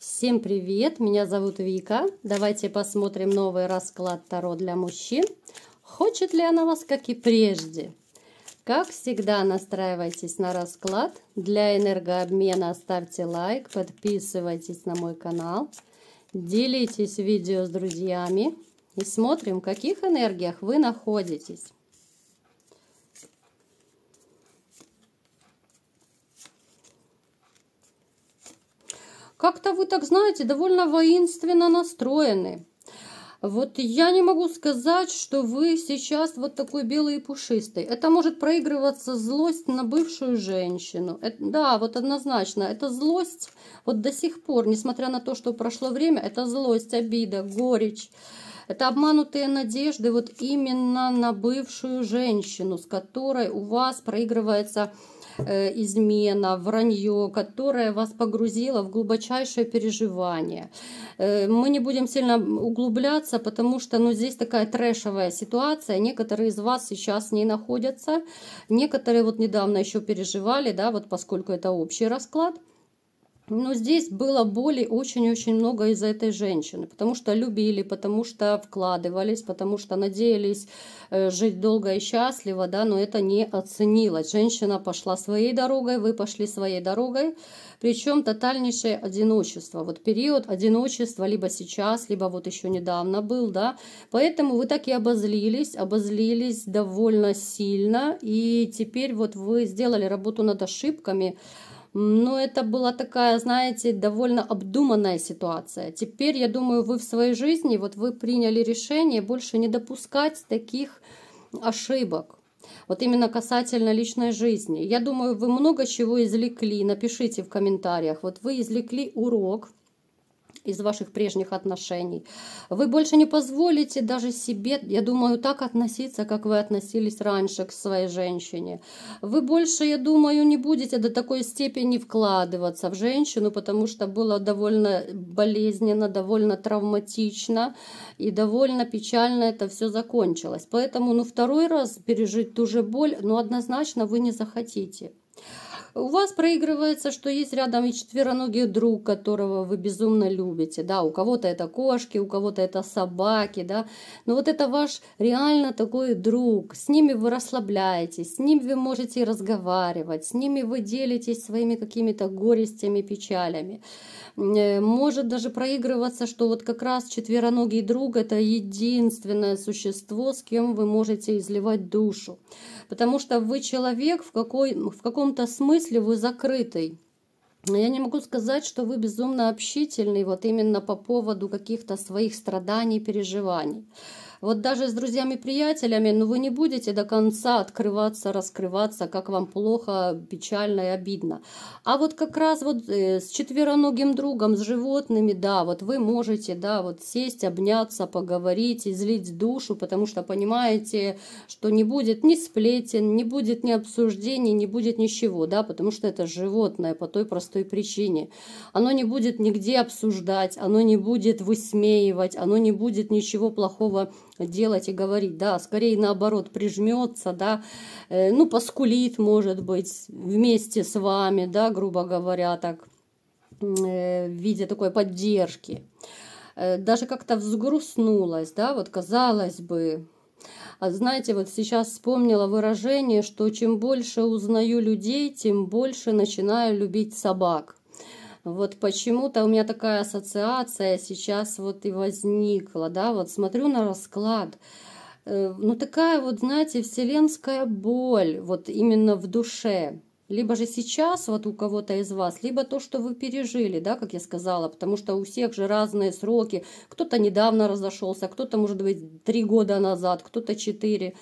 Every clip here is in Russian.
Всем привет, меня зовут Вика. Давайте посмотрим новый расклад Таро для мужчин. Хочет ли она вас, как и прежде? Как всегда, настраивайтесь на расклад. Для энергообмена ставьте лайк, подписывайтесь на мой канал, делитесь видео с друзьями и смотрим, в каких энергиях вы находитесь. Как-то вы, так знаете, довольно воинственно настроены. Вот я не могу сказать, что вы сейчас вот такой белый и пушистый. Это может проигрываться злость на бывшую женщину. Да, вот однозначно, это злость вот до сих пор, несмотря на то, что прошло время, это злость, обида, горечь. Это обманутые надежды вот именно на бывшую женщину, с которой у вас проигрывается измена, вранье, которое вас погрузило в глубочайшее переживание. Мы не будем сильно углубляться, потому что здесь такая трэшевая ситуация. Некоторые из вас сейчас в ней находятся, некоторые вот недавно еще переживали, да, вот поскольку это общий расклад. Но здесь было боли очень-очень много из-за этой женщины, потому что любили, потому что вкладывались, потому что надеялись жить долго и счастливо, да, но это не оценилось. Женщина пошла своей дорогой, вы пошли своей дорогой, причем тотальнейшее одиночество. Вот период одиночества либо сейчас, либо вот еще недавно был, да, поэтому вы так и обозлились довольно сильно, и теперь вот вы сделали работу над ошибками. Но это была такая, знаете, довольно обдуманная ситуация. Теперь, я думаю, вы в своей жизни, вот вы приняли решение больше не допускать таких ошибок. Вот именно касательно личной жизни. Я думаю, вы много чего извлекли. Напишите в комментариях. Вот вы извлекли урок из ваших прежних отношений. Вы больше не позволите даже себе, я думаю, так относиться, как вы относились раньше к своей женщине. Вы больше, я думаю, не будете до такой степени вкладываться в женщину, потому что было довольно болезненно, довольно травматично и довольно печально это все закончилось. Поэтому, второй раз пережить ту же боль, однозначно вы не захотите. У вас проигрывается, что есть рядом и четвероногий друг, которого вы безумно любите. Да, у кого-то это кошки, у кого-то это собаки, да. Но вот это ваш реально такой друг. С ними вы расслабляетесь, с ними вы можете разговаривать, с ними вы делитесь своими какими-то горестями, печалями. Может даже проигрываться, что вот как раз четвероногий друг – это единственное существо, с кем вы можете изливать душу. Потому что вы человек, в каком-то смысле вы закрытый. Я не могу сказать, что вы безумно общительный вот именно по поводу каких-то своих страданий, переживаний. Вот даже с друзьями-приятелями, вы не будете до конца открываться, раскрываться, как вам плохо, печально и обидно. А вот как раз вот с четвероногим другом, с животными, да, вот вы можете, да, вот сесть, обняться, поговорить, излить душу, потому что понимаете, что не будет ни сплетен, не будет ни обсуждений, не будет ничего, да, потому что это животное по той простой причине. Оно не будет нигде обсуждать, оно не будет высмеивать, оно не будет ничего плохого делать и говорить, да, скорее наоборот прижмется, да, поскулит, может быть, вместе с вами, да, грубо говоря, так, в виде такой поддержки. Даже как-то взгрустнулась, да, вот казалось бы. Знаете, вот сейчас вспомнила выражение, что чем больше узнаю людей, тем больше начинаю любить собак. Вот почему-то у меня такая ассоциация сейчас вот и возникла, да, вот смотрю на расклад, такая вот, знаете, вселенская боль, вот именно в душе. Либо же сейчас вот у кого-то из вас, либо то, что вы пережили, да, как я сказала, потому что у всех же разные сроки, кто-то недавно разошелся, кто-то, может быть, 3 года назад, кто-то 4.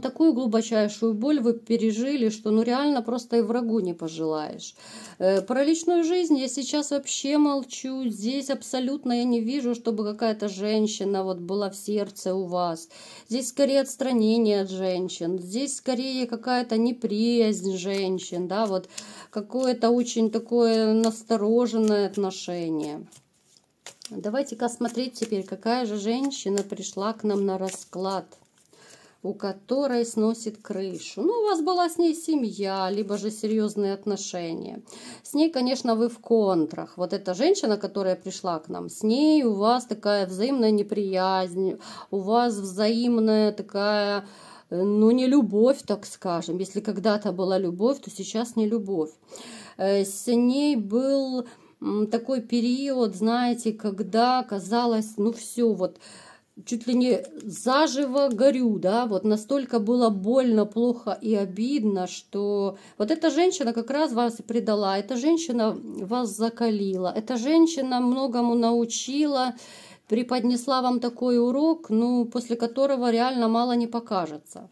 Такую глубочайшую боль вы пережили, что реально просто и врагу не пожелаешь. Про личную жизнь я сейчас вообще молчу. Здесь абсолютно я не вижу, чтобы какая-то женщина вот была в сердце у вас. Здесь скорее отстранение от женщин. Здесь скорее какая-то неприязнь женщин, да, вот какое-то очень такое настороженное отношение. Давайте-ка смотреть теперь, какая же женщина пришла к нам на расклад. у которой сносит крышу. Ну, у вас была с ней семья, либо же серьезные отношения. С ней, конечно, вы в контрах. Вот эта женщина, которая пришла к нам, с ней у вас такая взаимная неприязнь, у вас взаимная такая, ну, не любовь, так скажем. Если когда-то была любовь, то сейчас не любовь. С ней был такой период, знаете, когда казалось, ну все, вот чуть ли не заживо горю, да, вот настолько было больно, плохо и обидно, что вот эта женщина как раз вас и предала, эта женщина вас закалила, эта женщина многому научила, преподнесла вам такой урок, ну, после которого реально мало не покажется.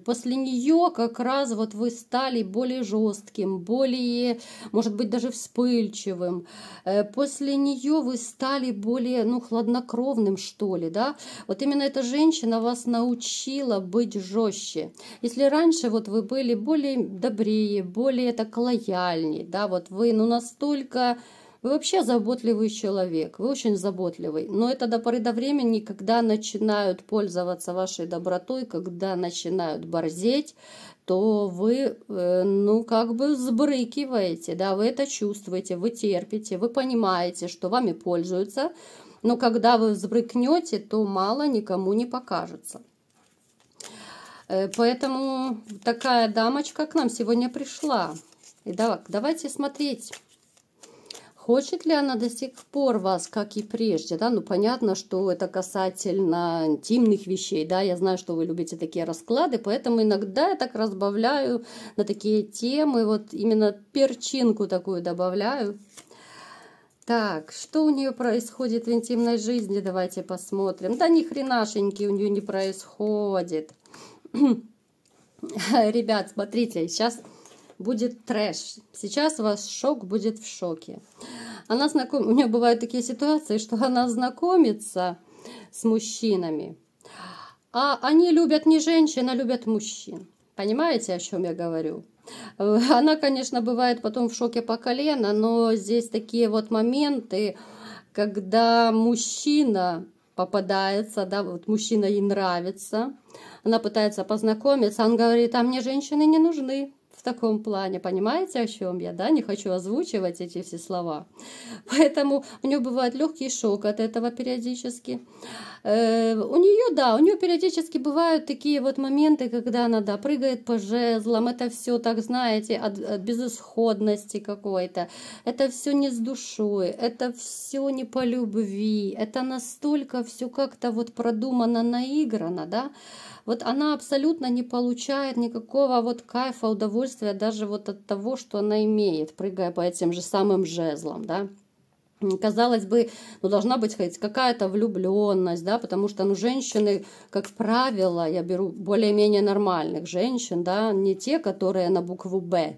После нее как раз вот вы стали более жестким, более, может быть, даже вспыльчивым. После нее вы стали более, ну, хладнокровным, что ли, да. Вот именно эта женщина вас научила быть жестче. Если раньше вот вы были более добрее, более так лояльнее, да, вот вы, ну, настолько... Вы вообще заботливый человек, вы очень заботливый, но это до поры до времени, когда начинают пользоваться вашей добротой, когда начинают борзеть, то вы, ну, как бы сбрыкиваете, да, вы это чувствуете, вы терпите, вы понимаете, что вами пользуются, но когда вы взбрыкнете, то мало никому не покажется. Поэтому такая дамочка к нам сегодня пришла. И давайте смотреть. Хочет ли она до сих пор вас, как и прежде, да? Ну, понятно, что это касательно интимных вещей, да? Я знаю, что вы любите такие расклады, поэтому иногда я так разбавляю на такие темы, вот именно перчинку такую добавляю. Так, что у нее происходит в интимной жизни, давайте посмотрим. Да ни хренашеньки у нее не происходит. Ребят, смотрите, сейчас... будет трэш. Сейчас у вас шок будет в шоке. У нее бывают такие ситуации, что она знакомится с мужчинами, а они любят не женщин, а любят мужчин. Понимаете, о чем я говорю? Она, конечно, бывает потом в шоке по колено, но здесь такие вот моменты, когда мужчина попадается, да, вот мужчина ей нравится, она пытается познакомиться, он говорит, а мне женщины не нужны. В таком плане, понимаете, о чем я, да? Не хочу озвучивать эти все слова. Поэтому у нее бывает легкий шок от этого периодически. У нее периодически бывают такие вот моменты, когда она, да, прыгает по жезлам. Это все, так знаете, от безысходности какой-то. Это все не с душой, это все не по любви. Это настолько все как-то вот продумано, наиграно, да? Вот она абсолютно не получает никакого вот кайфа, удовольствия даже вот от того, что она имеет, прыгая по этим же самым жезлам, да. Казалось бы, ну, должна быть хоть какая-то влюбленность, да, потому что, ну, женщины, как правило, я беру более-менее нормальных женщин, да, не те, которые на букву «Б».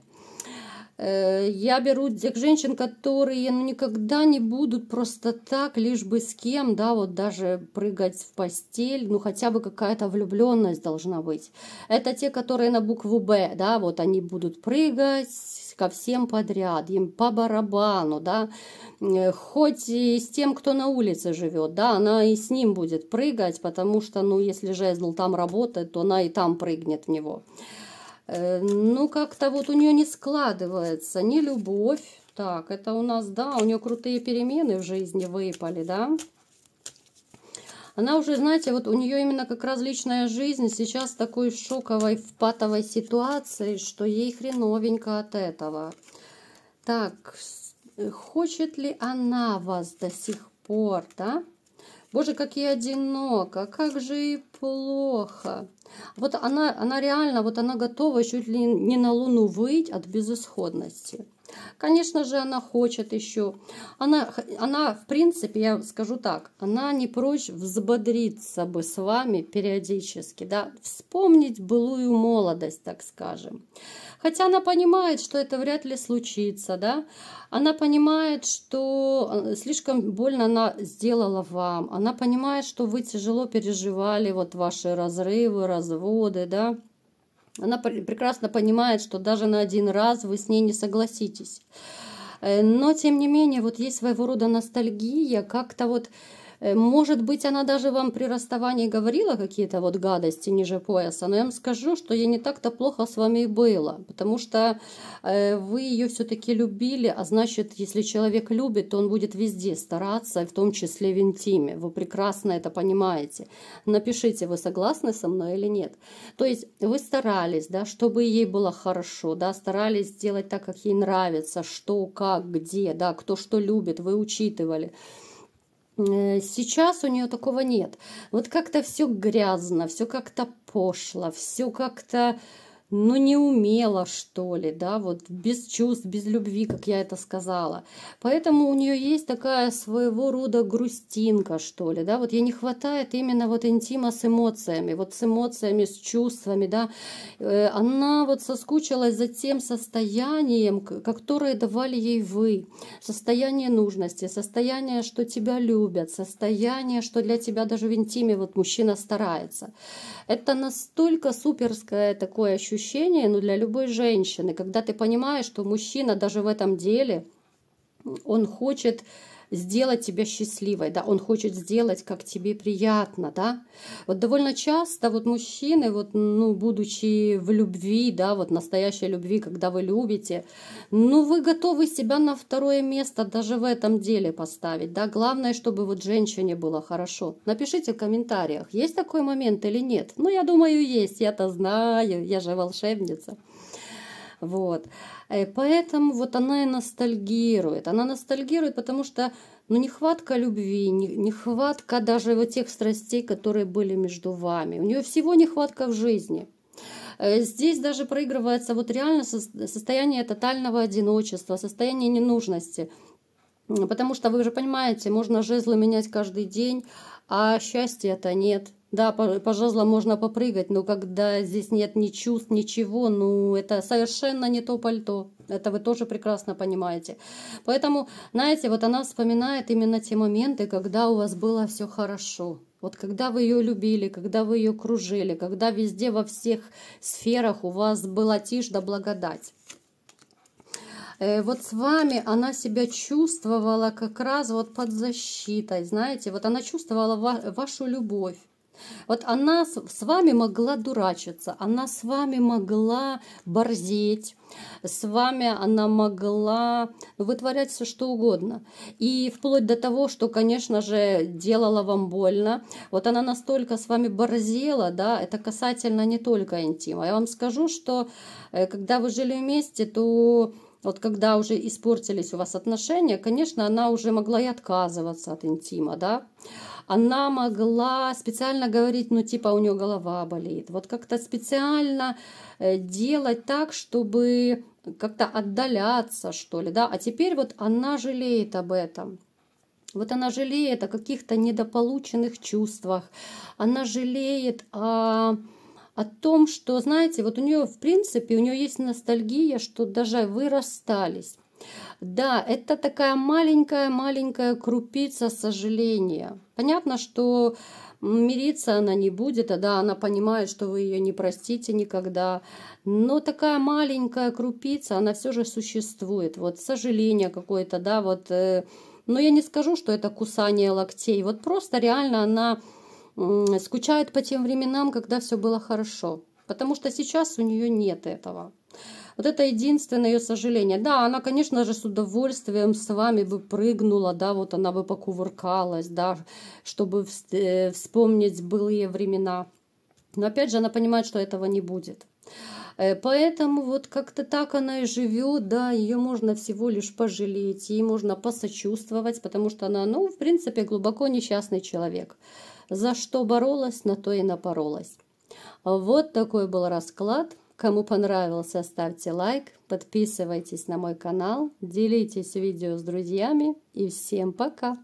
Я беру тех женщин, которые, ну, никогда не будут просто так, лишь бы с кем, да, вот даже прыгать в постель, ну, хотя бы какая-то влюбленность должна быть. Это те, которые на букву «Б», да, вот они будут прыгать ко всем подряд, им по барабану, да, хоть и с тем, кто на улице живет, да, она и с ним будет прыгать, потому что, ну, если жезл там работает, то она и там прыгнет в него. Ну, как-то вот у нее не складывается ни любовь. Так, это у нас, да, у нее крутые перемены в жизни выпали, да. Она уже, знаете, вот у нее именно как раз личная жизнь сейчас в такой шоковой, в патовой ситуации, что ей хреновенько от этого. Так, хочет ли она вас до сих пор, да? Боже, как ей одиноко, как же ей плохо. Вот она реально, вот она готова чуть ли не на Луну выйти от безысходности. Конечно же, она хочет еще. Она, в принципе, я скажу так, она не прочь взбодриться бы с вами периодически, да, вспомнить былую молодость, так скажем. Хотя она понимает, что это вряд ли случится, да. Она понимает, что слишком больно она сделала вам. Она понимает, что вы тяжело переживали вот ваши разрывы, разводы, да. Она прекрасно понимает, что даже на один раз вы с ней не согласитесь. Но, тем не менее, вот есть своего рода ностальгия, как-то вот Может быть, она даже вам при расставании говорила какие-то вот гадости ниже пояса, но я вам скажу, что ей не так-то плохо с вами и было, потому что вы ее все-таки любили, а значит, если человек любит, то он будет везде стараться, в том числе в интиме. Вы прекрасно это понимаете. Напишите, вы согласны со мной или нет. То есть вы старались, да, чтобы ей было хорошо, да, старались сделать так, как ей нравится, что, как, где, да, кто что любит, вы учитывали. Сейчас у нее такого нет. Вот как-то все грязно, все как-то пошло, все как-то, ну, неумело, что ли, да, вот без чувств, без любви, как я это сказала. Поэтому у нее есть такая своего рода грустинка, что ли, да, вот ей не хватает именно вот интима с эмоциями, с чувствами, да. Она вот соскучилась за тем состоянием, которое давали ей вы. Состояние нужности, состояние, что тебя любят, состояние, что для тебя даже в интиме вот мужчина старается. Это настолько суперское такое ощущение, ну, для любой женщины, когда ты понимаешь, что мужчина даже в этом деле, он хочет сделать тебя счастливой, да, он хочет сделать, как тебе приятно, да. Вот довольно часто вот мужчины, вот, ну, будучи в любви, да, вот настоящей любви, когда вы любите, ну, вы готовы себя на второе место даже в этом деле поставить, да. Главное, чтобы вот женщине было хорошо. Напишите в комментариях, есть такой момент или нет. Ну, я думаю, есть, я-то знаю, я же волшебница. Вот. Поэтому вот она и ностальгирует. Она ностальгирует, потому что, ну, нехватка любви, нехватка даже вот тех страстей, которые были между вами. У нее всего нехватка в жизни. Здесь даже проигрывается вот реально состояние тотального одиночества, состояние ненужности. Потому что вы же понимаете, можно жезлы менять каждый день, а счастья-то нет. Да, по жезлам можно попрыгать, но когда здесь нет ни чувств, ничего, ну, это совершенно не то пальто. Это вы тоже прекрасно понимаете. Поэтому, знаете, вот она вспоминает именно те моменты, когда у вас было все хорошо. Вот когда вы ее любили, когда вы ее кружили, когда везде, во всех сферах у вас была тишь да благодать. Вот с вами она себя чувствовала как раз вот под защитой, знаете, вот она чувствовала вашу любовь. Вот она с вами могла дурачиться, она с вами могла борзеть, с вами она могла вытворять все что угодно. И вплоть до того, что, конечно же, делала вам больно. Вот она настолько с вами борзела, да, это касательно не только интима. Я вам скажу, что когда вы жили вместе, то вот когда уже испортились у вас отношения, конечно, она уже могла и отказываться от интима, да. Она могла специально говорить, ну, типа, у нее голова болит. Вот как-то специально делать так, чтобы как-то отдаляться, что ли, да. А теперь вот она жалеет об этом. Вот она жалеет о каких-то недополученных чувствах. Она жалеет о том, что, знаете, вот у нее, в принципе, у нее есть ностальгия, что даже вы расстались. Да, это такая маленькая крупица сожаления. Понятно, что мириться она не будет, да, она понимает, что вы ее не простите никогда. Но такая маленькая крупица, она все же существует. Вот сожаление какое-то, да, вот. Но я не скажу, что это кусание локтей. Вот просто реально она скучает по тем временам, когда все было хорошо. Потому что сейчас у нее нет этого. Вот это единственное ее сожаление. Да, она, конечно же, с удовольствием с вами бы прыгнула, да, вот она бы покувыркалась, да, чтобы вспомнить былые времена. Но опять же, она понимает, что этого не будет. Поэтому вот как-то так она и живет, да, ее можно всего лишь пожалеть, ей можно посочувствовать, потому что она, ну, в принципе, глубоко несчастный человек. За что боролась, на то и напоролась. Вот такой был расклад. Кому понравился, ставьте лайк, подписывайтесь на мой канал, делитесь видео с друзьями и всем пока!